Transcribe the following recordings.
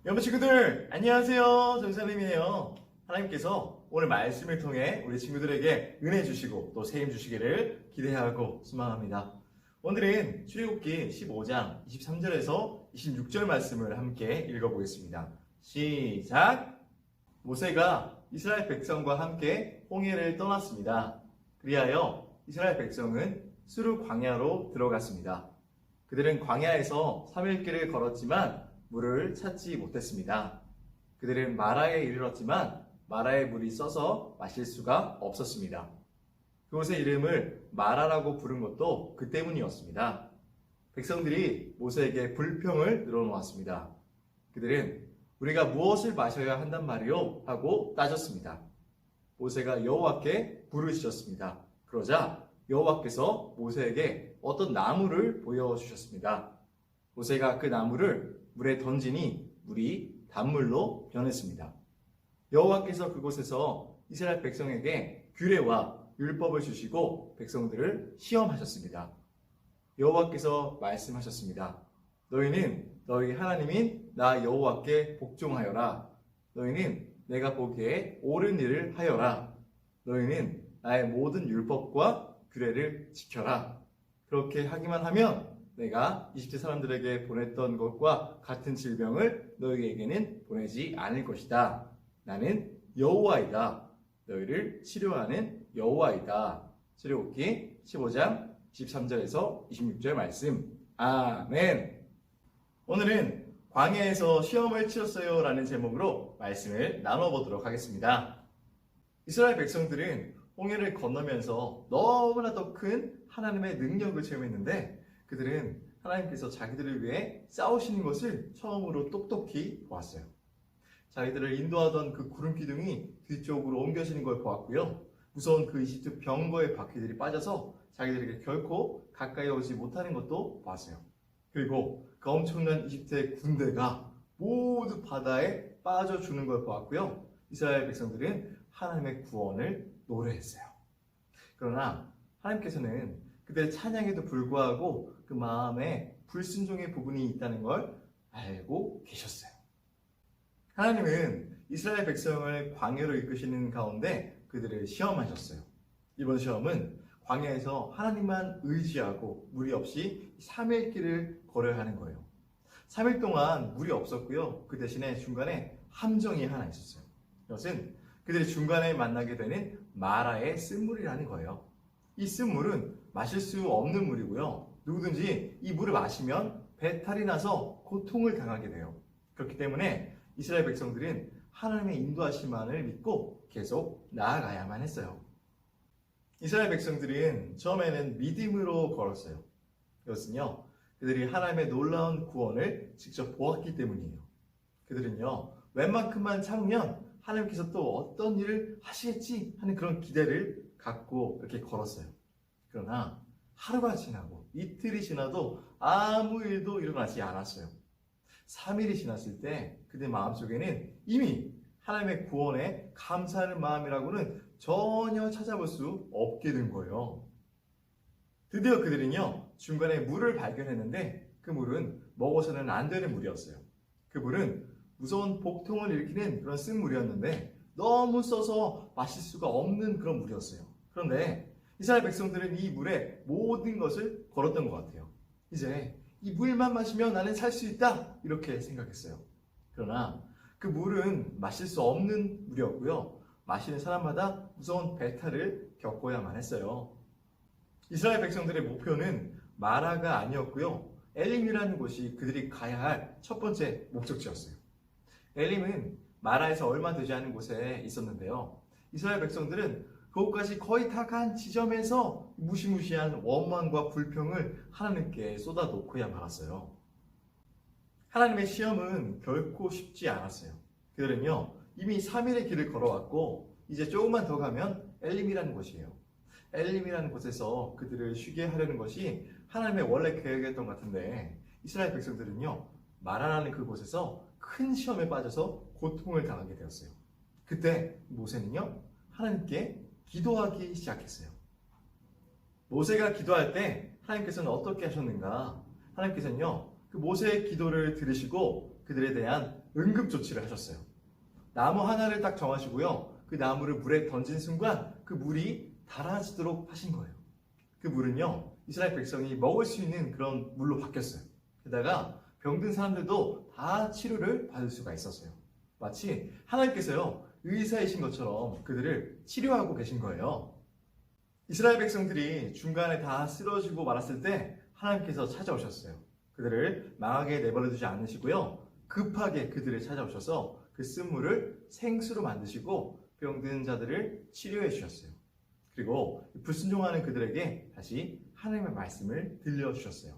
여러분 친구들 안녕하세요. 전사님이에요. 하나님께서 오늘 말씀을 통해 우리 친구들에게 은혜 주시고 또 세임 주시기를 기대하고 소망합니다. 오늘은 출애굽기 15장 23절에서 26절 말씀을 함께 읽어보겠습니다. 시작! 모세가 이스라엘 백성과 함께 홍해를 떠났습니다. 그리하여 이스라엘 백성은 수르 광야로 들어갔습니다. 그들은 광야에서 3일 길을 걸었지만 물을 찾지 못했습니다. 그들은 마라에 이르렀지만 마라에 물이 써서 마실 수가 없었습니다. 그곳의 이름을 마라라고 부른 것도 그 때문이었습니다. 백성들이 모세에게 불평을 늘어놓았습니다. 그들은 우리가 무엇을 마셔야 한단 말이요? 하고 따졌습니다. 모세가 여호와께 부르짖었습니다. 그러자 여호와께서 모세에게 어떤 나무를 보여주셨습니다. 모세가 그 나무를 물에 던지니 물이 단물로 변했습니다. 여호와께서 그곳에서 이스라엘 백성에게 규례와 율법을 주시고 백성들을 시험하셨습니다. 여호와께서 말씀하셨습니다. 너희는 너희 하나님인 나 여호와께 복종하여라. 너희는 내가 보기에 옳은 일을 하여라. 너희는 나의 모든 율법과 규례를 지켜라. 그렇게 하기만 하면 내가 이집트 사람들에게 보냈던 것과 같은 질병을 너희에게는 보내지 않을 것이다. 나는 여호와이다. 너희를 치료하는 여호와이다. 출애굽기 15장 23절에서 26절 말씀. 아멘. 오늘은 광야에서 시험을 치렀어요 라는 제목으로 말씀을 나눠보도록 하겠습니다. 이스라엘 백성들은 홍해를 건너면서 너무나도 큰 하나님의 능력을 체험했는데 그들은 하나님께서 자기들을 위해 싸우시는 것을 처음으로 똑똑히 보았어요. 자기들을 인도하던 그 구름 기둥이 뒤쪽으로 옮겨지는 걸 보았고요. 무서운 그 이집트 병거의 바퀴들이 빠져서 자기들에게 결코 가까이 오지 못하는 것도 보았어요. 그리고 그 엄청난 이집트의 군대가 모두 바다에 빠져주는 걸 보았고요. 이스라엘 백성들은 하나님의 구원을 노래했어요. 그러나 하나님께서는 그들의 찬양에도 불구하고 그 마음에 불순종의 부분이 있다는 걸 알고 계셨어요. 하나님은 이스라엘 백성을 광야로 이끄시는 가운데 그들을 시험하셨어요. 이번 시험은 광야에서 하나님만 의지하고 물이 없이 3일 길을 걸어야 하는 거예요. 3일 동안 물이 없었고요. 그 대신에 중간에 함정이 하나 있었어요. 이것은 그들이 중간에 만나게 되는 마라의 쓴물이라는 거예요. 이 쓴물은 마실 수 없는 물이고요. 누구든지 이 물을 마시면 배탈이 나서 고통을 당하게 돼요. 그렇기 때문에 이스라엘 백성들은 하나님의 인도하심만을 믿고 계속 나아가야만 했어요. 이스라엘 백성들은 처음에는 믿음으로 걸었어요. 이것은요, 그들이 하나님의 놀라운 구원을 직접 보았기 때문이에요. 그들은요, 웬만큼만 참으면 하나님께서 또 어떤 일을 하시겠지 하는 그런 기대를 갖고 이렇게 걸었어요. 그러나 하루가 지나고 이틀이 지나도 아무 일도 일어나지 않았어요. 3일이 지났을 때 그들 마음속에는 이미 하나님의 구원에 감사하는 마음이라고는 전혀 찾아볼 수 없게 된 거예요. 드디어 그들은요, 중간에 물을 발견했는데 그 물은 먹어서는 안 되는 물이었어요. 그 물은 무서운 복통을 일으키는 그런 쓴물이었는데 너무 써서 마실 수가 없는 그런 물이었어요. 그런데 이스라엘 백성들은 이 물에 모든 것을 걸었던 것 같아요. 이제 이 물만 마시면 나는 살 수 있다 이렇게 생각했어요. 그러나 그 물은 마실 수 없는 물이었고요. 마시는 사람마다 무서운 배탈을 겪어야만 했어요. 이스라엘 백성들의 목표는 마라가 아니었고요. 엘림이라는 곳이 그들이 가야 할 첫 번째 목적지였어요. 엘림은 마라에서 얼마 되지 않은 곳에 있었는데요. 이스라엘 백성들은 그곳까지 거의 다 간 지점에서 무시무시한 원망과 불평을 하나님께 쏟아놓고야 말았어요. 하나님의 시험은 결코 쉽지 않았어요. 그들은요, 이미 3일의 길을 걸어왔고 이제 조금만 더 가면 엘림이라는 곳이에요. 엘림이라는 곳에서 그들을 쉬게 하려는 것이 하나님의 원래 계획이었던 것 같은데 이스라엘 백성들은요, 마라라는 그곳에서 큰 시험에 빠져서 고통을 당하게 되었어요. 그때 모세는요, 하나님께 기도하기 시작했어요. 모세가 기도할 때 하나님께서는 어떻게 하셨는가? 하나님께서는요, 그 모세의 기도를 들으시고 그들에 대한 응급 조치를 하셨어요. 나무 하나를 딱 정하시고요. 그 나무를 물에 던진 순간 그 물이 달아지도록 하신 거예요. 그 물은요, 이스라엘 백성이 먹을 수 있는 그런 물로 바뀌었어요. 게다가 병든 사람들도 다 치료를 받을 수가 있었어요. 마치 하나님께서요, 의사이신 것처럼 그들을 치료하고 계신 거예요. 이스라엘 백성들이 중간에 다 쓰러지고 말았을 때 하나님께서 찾아오셨어요. 그들을 망하게 내버려 두지 않으시고요. 급하게 그들을 찾아오셔서 그 쓴물을 생수로 만드시고 병든 자들을 치료해 주셨어요. 그리고 불순종하는 그들에게 다시 하나님의 말씀을 들려주셨어요.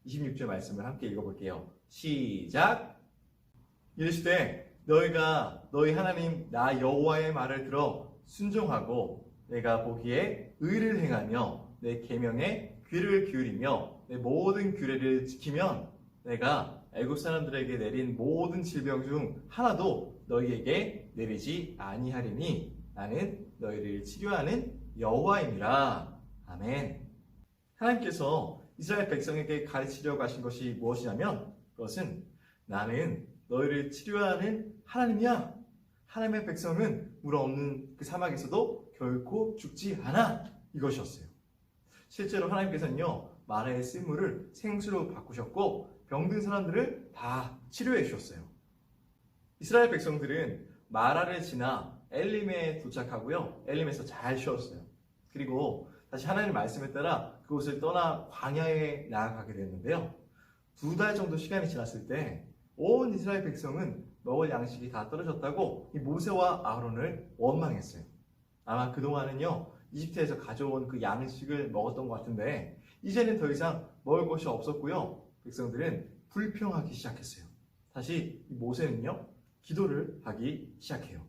26절 말씀을 함께 읽어볼게요. 시작! 이르시되 너희가 너희 하나님 나 여호와의 말을 들어 순종하고 내가 보기에 의를 행하며 내 계명에 귀를 기울이며 내 모든 규례를 지키면 내가 애굽 사람들에게 내린 모든 질병 중 하나도 너희에게 내리지 아니하리니 나는 너희를 치료하는 여호와임이라. 아멘. 하나님께서 이스라엘 백성에게 가르치려고 하신 것이 무엇이냐면 그것은 나는 너희를 치료하는 하나님이야. 하나님의 백성은 물 없는 그 사막에서도 결코 죽지 않아. 이것이었어요. 실제로 하나님께서는요, 마라의 쓴물을 생수로 바꾸셨고 병든 사람들을 다 치료해 주셨어요. 이스라엘 백성들은 마라를 지나 엘림에 도착하고요. 엘림에서 잘 쉬었어요. 그리고 다시 하나님의 말씀에 따라 그곳을 떠나 광야에 나아가게 됐는데요. 2달 정도 시간이 지났을 때 온 이스라엘 백성은 먹을 양식이 다 떨어졌다고 이 모세와 아론을 원망했어요. 아마 그동안은요, 이집트에서 가져온 그 양식을 먹었던 것 같은데 이제는 더 이상 먹을 것이 없었고요. 백성들은 불평하기 시작했어요. 다시 모세는요, 기도를 하기 시작해요.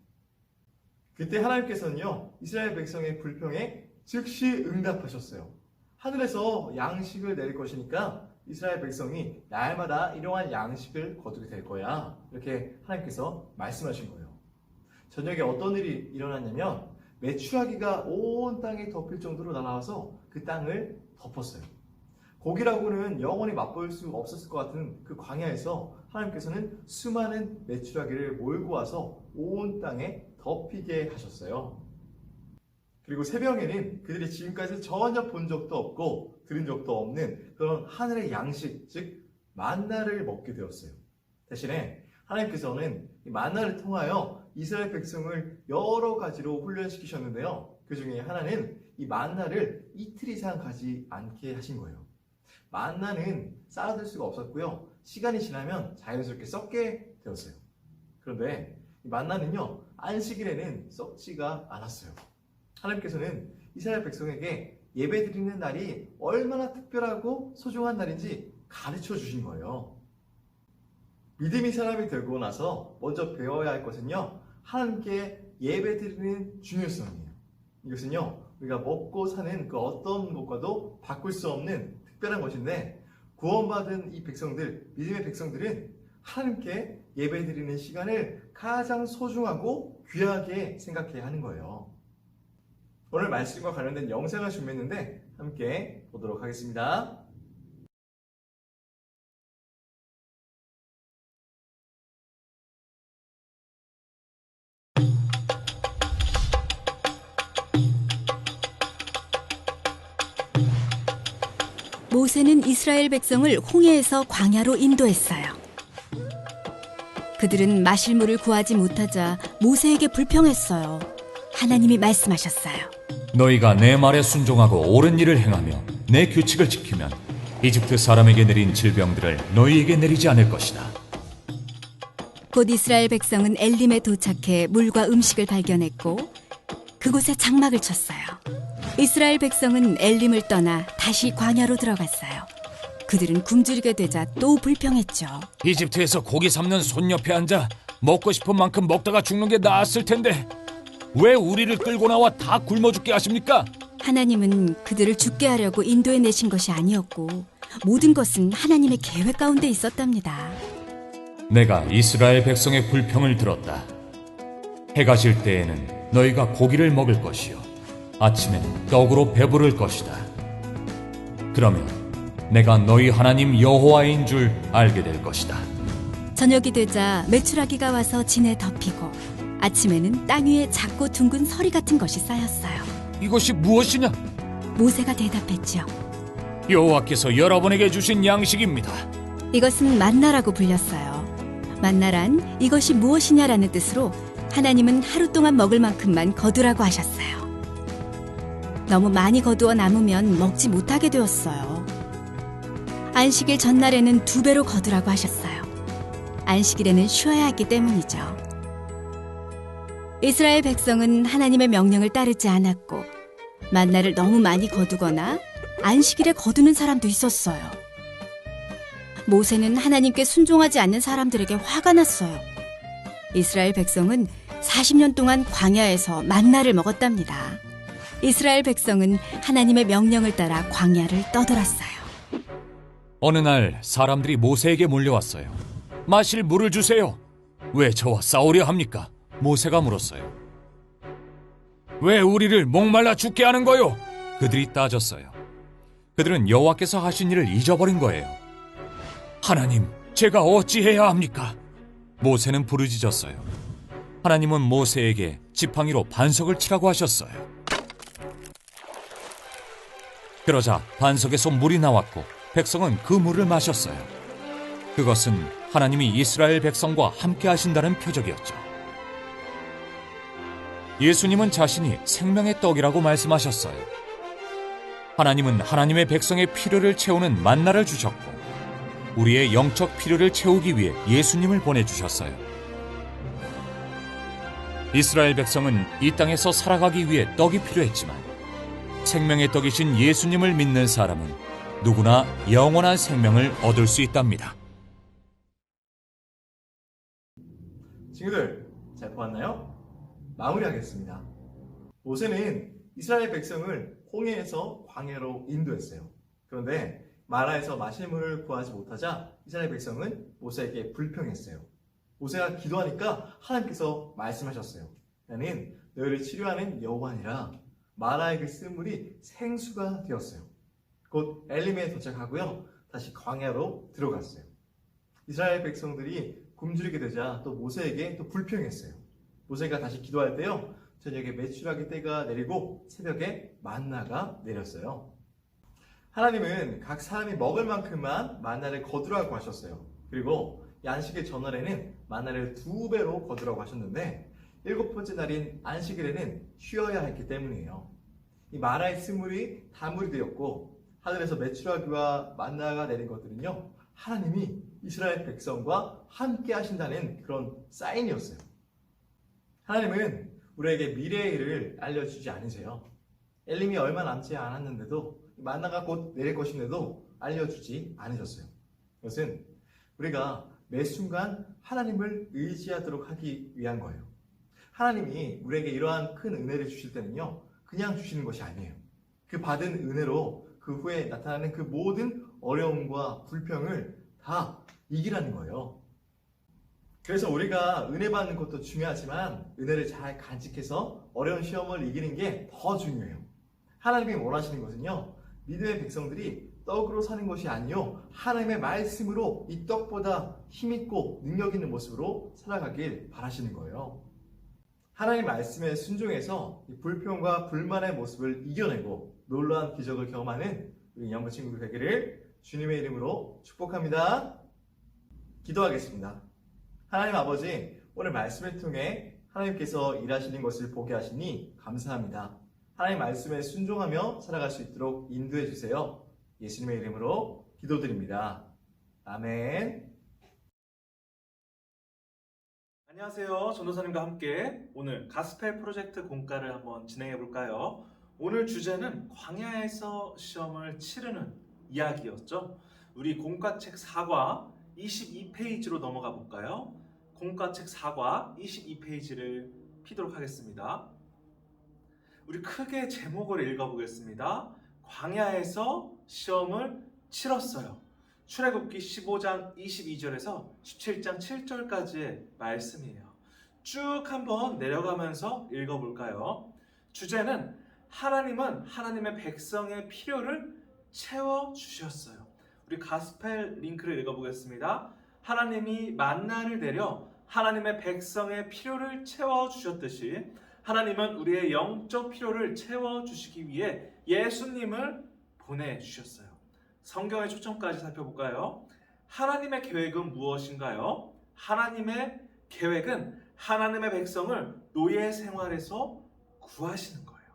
그때 하나님께서는요, 이스라엘 백성의 불평에 즉시 응답하셨어요. 하늘에서 양식을 내릴 것이니까 이스라엘 백성이 날마다 일용할 양식을 거두게 될 거야. 이렇게 하나님께서 말씀하신 거예요. 저녁에 어떤 일이 일어났냐면 메추라기가 온 땅에 덮일 정도로 날아와서 그 땅을 덮었어요. 고기라고는 영원히 맛볼 수 없었을 것 같은 그 광야에서 하나님께서는 수많은 메추라기를 몰고 와서 온 땅에 덮이게 하셨어요. 그리고 새벽에는 그들이 지금까지 전혀 본 적도 없고 들은 적도 없는 그런 하늘의 양식, 즉 만나를 먹게 되었어요. 대신에 하나님께서는 이 만나를 통하여 이스라엘 백성을 여러 가지로 훈련시키셨는데요. 그 중에 하나는 이 만나를 이틀 이상 가지 않게 하신 거예요. 만나는 쌓아둘 수가 없었고요. 시간이 지나면 자연스럽게 썩게 되었어요. 그런데 이 만나는요, 안식일에는 썩지가 않았어요. 하나님께서는 이스라엘 백성에게 예배드리는 날이 얼마나 특별하고 소중한 날인지 가르쳐 주신 거예요. 믿음의 사람이 되고 나서 먼저 배워야 할 것은요, 하나님께 예배드리는 중요성이에요. 이것은요, 우리가 먹고 사는 그 어떤 것과도 바꿀 수 없는 특별한 것인데, 구원받은 이 백성들, 믿음의 백성들은 하나님께 예배드리는 시간을 가장 소중하고 귀하게 생각해야 하는 거예요. 오늘 말씀과 관련된 영상을 준비했는데 함께 보도록 하겠습니다. 모세는 이스라엘 백성을 홍해에서 광야로 인도했어요. 그들은 마실 물을 구하지 못하자 모세에게 불평했어요. 하나님이 말씀하셨어요. 너희가 내 말에 순종하고 옳은 일을 행하며 내 규칙을 지키면 이집트 사람에게 내린 질병들을 너희에게 내리지 않을 것이다. 곧 이스라엘 백성은 엘림에 도착해 물과 음식을 발견했고 그곳에 장막을 쳤어요. 이스라엘 백성은 엘림을 떠나 다시 광야로 들어갔어요. 그들은 굶주리게 되자 또 불평했죠. 이집트에서 고기 삶는 손 옆에 앉아 먹고 싶은 만큼 먹다가 죽는 게 나았을 텐데 왜 우리를 끌고 나와 다 굶어 죽게 하십니까? 하나님은 그들을 죽게 하려고 인도해 내신 것이 아니었고 모든 것은 하나님의 계획 가운데 있었답니다. 내가 이스라엘 백성의 불평을 들었다. 해가 질 때에는 너희가 고기를 먹을 것이요 아침에는 떡으로 배부를 것이다. 그러면 내가 너희 하나님 여호와인 줄 알게 될 것이다. 저녁이 되자 메추라기가 와서 진에 덮이고 아침에는 땅 위에 작고 둥근 서리 같은 것이 쌓였어요. 이것이 무엇이냐? 모세가 대답했죠. 여호와께서 여러분에게 주신 양식입니다. 이것은 만나라고 불렸어요. 만나란 이것이 무엇이냐라는 뜻으로 하나님은 하루 동안 먹을 만큼만 거두라고 하셨어요. 너무 많이 거두어 남으면 먹지 못하게 되었어요. 안식일 전날에는 2배로 거두라고 하셨어요. 안식일에는 쉬어야 했기 때문이죠. 이스라엘 백성은 하나님의 명령을 따르지 않았고 만나를 너무 많이 거두거나 안식일에 거두는 사람도 있었어요. 모세는 하나님께 순종하지 않는 사람들에게 화가 났어요. 이스라엘 백성은 40년 동안 광야에서 만나를 먹었답니다. 이스라엘 백성은 하나님의 명령을 따라 광야를 떠돌았어요. 어느 날 사람들이 모세에게 몰려왔어요. 마실 물을 주세요. 왜 저와 싸우려 합니까? 모세가 물었어요. 왜 우리를 목말라 죽게 하는 거요? 그들이 따졌어요. 그들은 여호와께서 하신 일을 잊어버린 거예요. 하나님, 제가 어찌해야 합니까? 모세는 부르짖었어요. 하나님은 모세에게 지팡이로 반석을 치라고 하셨어요. 그러자 반석에서 물이 나왔고 백성은 그 물을 마셨어요. 그것은 하나님이 이스라엘 백성과 함께 하신다는 표적이었죠. 예수님은 자신이 생명의 떡이라고 말씀하셨어요. 하나님은 하나님의 백성의 필요를 채우는 만나를 주셨고 우리의 영적 필요를 채우기 위해 예수님을 보내주셨어요. 이스라엘 백성은 이 땅에서 살아가기 위해 떡이 필요했지만 생명의 떡이신 예수님을 믿는 사람은 누구나 영원한 생명을 얻을 수 있답니다. 친구들, 잘 보았나요? 마무리하겠습니다. 모세는 이스라엘 백성을 홍해에서 광야로 인도했어요. 그런데 마라에서 마실 물을 구하지 못하자 이스라엘 백성은 모세에게 불평했어요. 모세가 기도하니까 하나님께서 말씀하셨어요. 나는 너희를 치료하는 여호와니라. 마라에 그 쓴 물이 생수가 되었어요. 곧 엘림에 도착하고요. 다시 광야로 들어갔어요. 이스라엘 백성들이 굶주리게 되자 또 모세에게 또 불평했어요. 모세가 다시 기도할 때요. 저녁에 메추라기 떼가 내리고 새벽에 만나가 내렸어요. 하나님은 각 사람이 먹을 만큼만 만나를 거두라고 하셨어요. 그리고 안식일 전날에는 만나를 2배로 거두라고 하셨는데 7번째 날인 안식일에는 쉬어야 했기 때문이에요. 이 마라의 쓴물이 단물이 되었고 하늘에서 메추라기와 만나가 내린 것들은요. 하나님이 이스라엘 백성과 함께 하신다는 그런 사인이었어요. 하나님은 우리에게 미래의 일을 알려주지 않으세요. 엘림이 얼마 남지 않았는데도 만나가 곧 내릴 것인데도 알려주지 않으셨어요. 그것은 우리가 매 순간 하나님을 의지하도록 하기 위한 거예요. 하나님이 우리에게 이러한 큰 은혜를 주실 때는요. 그냥 주시는 것이 아니에요. 그 받은 은혜로 그 후에 나타나는 그 모든 어려움과 불평을 다 이기라는 거예요. 그래서 우리가 은혜 받는 것도 중요하지만 은혜를 잘 간직해서 어려운 시험을 이기는 게 더 중요해요. 하나님이 원하시는 것은요. 믿음의 백성들이 떡으로 사는 것이 아니요 하나님의 말씀으로 이 떡보다 힘있고 능력 있는 모습으로 살아가길 바라시는 거예요. 하나님 말씀에 순종해서 이 불평과 불만의 모습을 이겨내고 놀라운 기적을 경험하는 우리 영구 친구들 되기를 주님의 이름으로 축복합니다. 기도하겠습니다. 하나님 아버지, 오늘 말씀을 통해 하나님께서 일하시는 것을 보게 하시니 감사합니다. 하나님 말씀에 순종하며 살아갈 수 있도록 인도해 주세요. 예수님의 이름으로 기도드립니다. 아멘. 안녕하세요. 전도사님과 함께 오늘 가스펠 프로젝트 공과를 한번 진행해 볼까요? 오늘 주제는 광야에서 시험을 치르는 이야기였죠. 우리 공과책 4과 22페이지로 넘어가 볼까요? 공과책 4과 22페이지를 피도록 하겠습니다. 우리 크게 제목을 읽어보겠습니다. 광야에서 시험을 치렀어요. 출애굽기 15장 22절에서 17장 7절까지의 말씀이에요. 쭉 한번 내려가면서 읽어볼까요? 주제는 하나님은 하나님의 백성의 필요를 채워주셨어요. 우리 가스펠 링크를 읽어보겠습니다. 하나님이 만나를 내려 하나님의 백성의 필요를 채워주셨듯이 하나님은 우리의 영적 필요를 채워주시기 위해 예수님을 보내주셨어요. 성경의 초점까지 살펴볼까요? 하나님의 계획은 무엇인가요? 하나님의 계획은 하나님의 백성을 노예 생활에서 구하시는 거예요.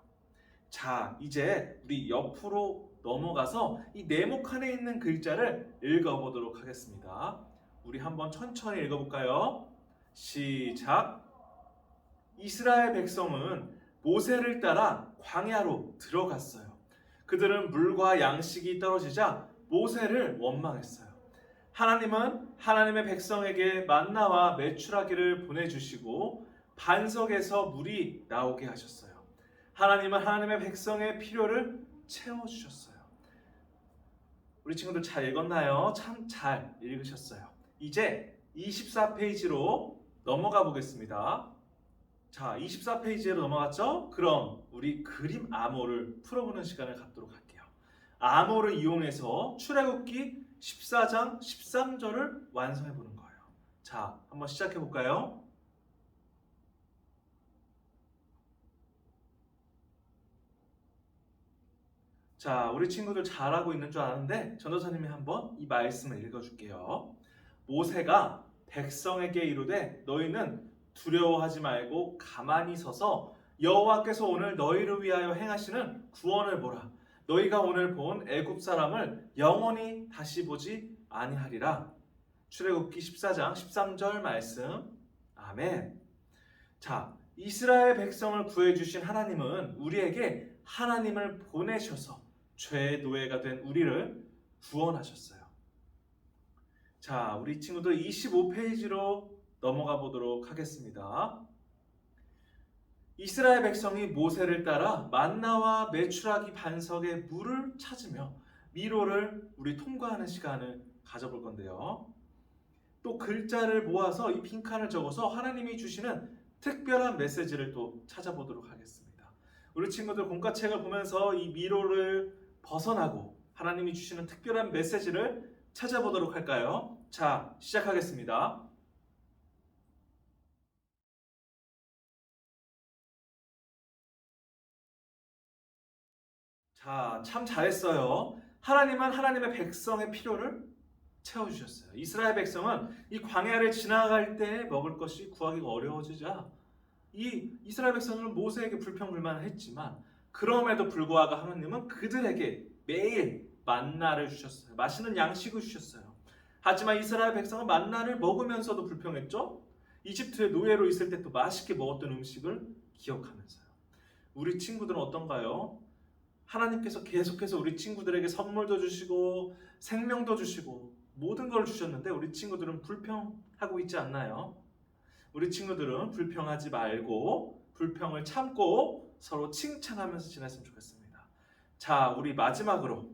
자, 이제 우리 옆으로 넘어가서 이 네모칸에 있는 글자를 읽어보도록 하겠습니다. 우리 한번 천천히 읽어볼까요? 시작! 이스라엘 백성은 모세를 따라 광야로 들어갔어요. 그들은 물과 양식이 떨어지자 모세를 원망했어요. 하나님은 하나님의 백성에게 만나와 메추라기를 보내주시고 반석에서 물이 나오게 하셨어요. 하나님은 하나님의 백성의 필요를 채워주셨어요. 우리 친구들 잘 읽었나요? 참 잘 읽으셨어요. 이제 24페이지로 넘어가 보겠습니다. 자, 24페이지로 넘어갔죠? 그럼 우리 그림 암호를 풀어보는 시간을 갖도록 할게요. 암호를 이용해서 출애굽기 14장 13절을 완성해 보는 거예요. 자, 한번 시작해 볼까요? 자, 우리 친구들 잘하고 있는 줄 아는데 전도사님이 한번 이 말씀을 읽어줄게요. 모세가 백성에게 이르되 너희는 두려워하지 말고 가만히 서서 여호와께서 오늘 너희를 위하여 행하시는 구원을 보라. 너희가 오늘 본 애굽 사람을 영원히 다시 보지 아니하리라. 출애굽기 14장 13절 말씀. 아멘. 자, 이스라엘 백성을 구해주신 하나님은 우리에게 하나님을 보내셔서 죄의 노예가 된 우리를 구원하셨어요. 자, 우리 친구들 25페이지로 넘어가 보도록 하겠습니다. 이스라엘 백성이 모세를 따라 만나와 메추라기 반석의 물을 찾으며 미로를 우리 통과하는 시간을 가져볼 건데요. 또 글자를 모아서 이 빈칸을 적어서 하나님이 주시는 특별한 메시지를 또 찾아보도록 하겠습니다. 우리 친구들 공과책을 보면서 이 미로를 벗어나고 하나님이 주시는 특별한 메시지를 찾아보도록 할까요? 자, 시작하겠습니다. 자, 참 잘했어요. 하나님은 하나님의 백성의 필요를 채워주셨어요. 이스라엘 백성은 이 광야를 지나갈 때 먹을 것이 구하기가 어려워지자 이 이스라엘 백성은 모세에게 불평불만을 했지만 그럼에도 불구하고 하나님은 그들에게 매일 만나를 주셨어요. 맛있는 양식을 주셨어요. 하지만 이스라엘 백성은 만나를 먹으면서도 불평했죠. 이집트의 노예로 있을 때 또 맛있게 먹었던 음식을 기억하면서요. 우리 친구들은 어떤가요? 하나님께서 계속해서 우리 친구들에게 선물도 주시고 생명도 주시고 모든 걸 주셨는데 우리 친구들은 불평하고 있지 않나요? 우리 친구들은 불평하지 말고 불평을 참고 서로 칭찬하면서 지냈으면 좋겠습니다. 자, 우리 마지막으로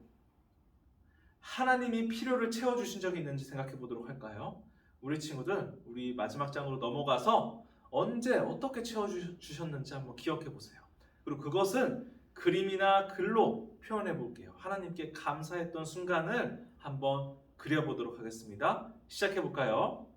하나님이 필요를 채워주신 적이 있는지 생각해 보도록 할까요? 우리 친구들, 우리 마지막 장으로 넘어가서 언제 어떻게 채워주셨는지 한번 기억해 보세요. 그리고 그것은 그림이나 글로 표현해 볼게요. 하나님께 감사했던 순간을 한번 그려보도록 하겠습니다. 시작해 볼까요?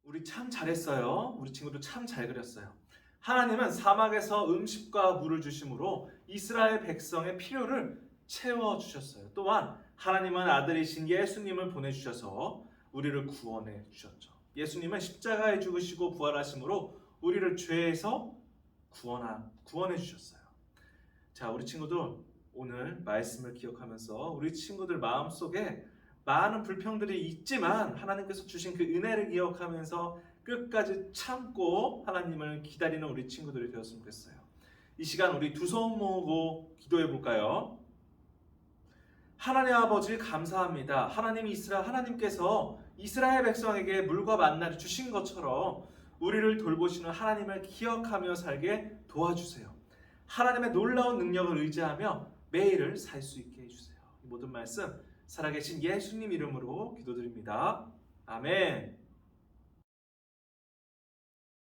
우리 참 잘했어요. 우리 친구도 참 잘 그렸어요. 하나님은 사막에서 음식과 물을 주심으로 이스라엘 백성의 필요를 채워주셨어요. 또한 하나님은 아들이신 예수님을 보내주셔서 우리를 구원해 주셨죠. 예수님은 십자가에 죽으시고 부활하심으로 우리를 죄에서 구원해 주셨어요. 자, 우리 친구들 오늘 말씀을 기억하면서 우리 친구들 마음속에 많은 불평들이 있지만 하나님께서 주신 그 은혜를 기억하면서 끝까지 참고 하나님을 기다리는 우리 친구들이 되었으면 좋겠어요. 이 시간 우리 두 손 모으고 기도해 볼까요? 하나님 아버지 감사합니다. 하나님께서 이스라엘 백성에게 물과 만나를 주신 것처럼 우리를 돌보시는 하나님을 기억하며 살게 도와주세요. 하나님의 놀라운 능력을 의지하며 매일을 살 수 있게 해주세요. 이 모든 말씀 살아계신 예수님 이름으로 기도드립니다. 아멘.